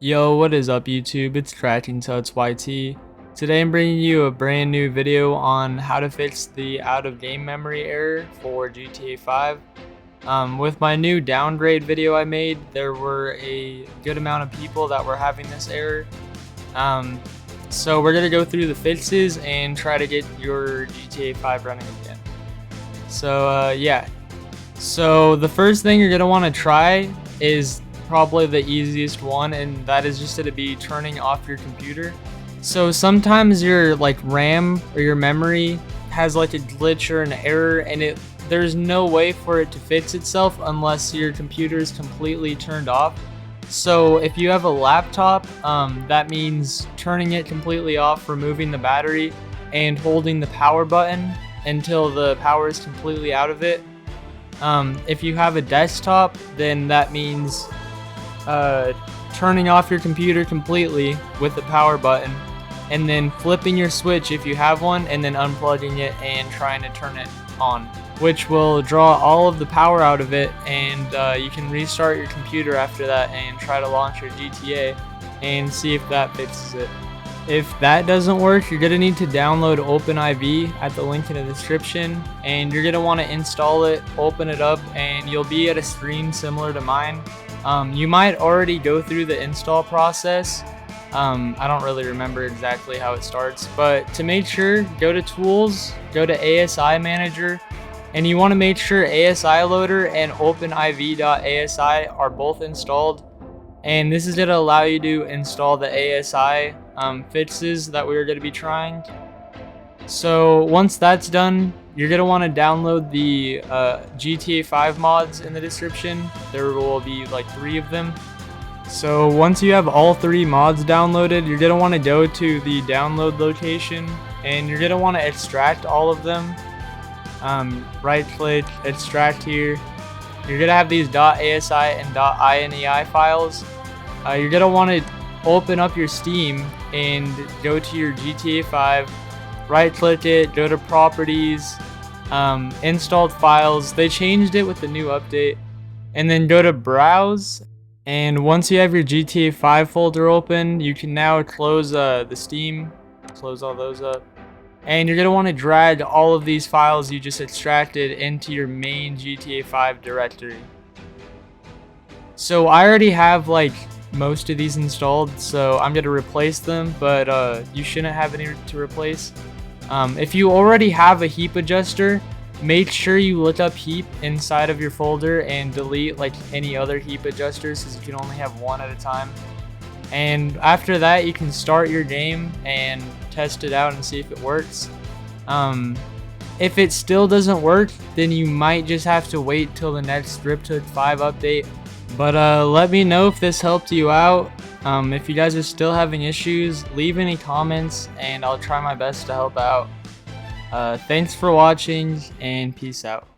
Yo, what is up YouTube? It's Cracking Tuts YT. Today I'm bringing you a brand new video on how to fix the out of game memory error for GTA 5. With my new downgrade video I made, there were a good amount of people that were having this error. So we're going to go through the fixes and try to get your GTA 5 running again. So So the first thing you're going to want to try is probably the easiest one, and that is just to be turning off your computer. So sometimes your RAM or your memory has a glitch or an error, and there's no way for it to fix itself unless your computer is completely turned off. So if you have a laptop, that means turning it completely off, removing the battery, and holding the power button until the power is completely out of it. If you have a desktop, then that means turning off your computer completely with the power button, and then flipping your switch if you have one, and then unplugging it and trying to turn it on, which will draw all of the power out of it, and you can restart your computer after that and try to launch your GTA and see if that fixes it. If that doesn't work, you're going to need to download OpenIV at the link in the description, and you're going to want to install it, open it up, and you'll be at a screen similar to mine. You might already go through the install process. I don't really remember exactly how it starts, but to make sure, go to Tools, go to ASI Manager, and you want to make sure ASI Loader and OpenIV.asi are both installed. And this is going to allow you to install the ASI fixes that we are going to be trying. So once that's done, you're going to want to download the GTA 5 mods in the description. There will be 3 of them. So once you have all 3 mods downloaded, you're going to want to go to the download location, and you're going to want to extract all of them. Right click, extract here. You're going to have these .asi and .inei files. You're going to want to open up your Steam and go to your GTA 5. Right click it, go to properties, installed files. They changed it with the new update. And then go to browse, and once you have your GTA 5 folder open, you can now close the Steam, close all those up, and you're going to want to drag all of these files you just extracted into your main GTA 5 directory. So I already have most of these installed, so I'm going to replace them, but you shouldn't have any to replace. If you already have a Heap Adjuster, make sure you look up Heap inside of your folder and delete any other Heap Adjusters, because you can only have one at a time. And after that, you can start your game and test it out and see if it works. If it still doesn't work, then you might just have to wait till the next Riptide 5 update. But let me know if this helped you out. If you guys are still having issues, leave any comments and I'll try my best to help out. Thanks for watching, and peace out.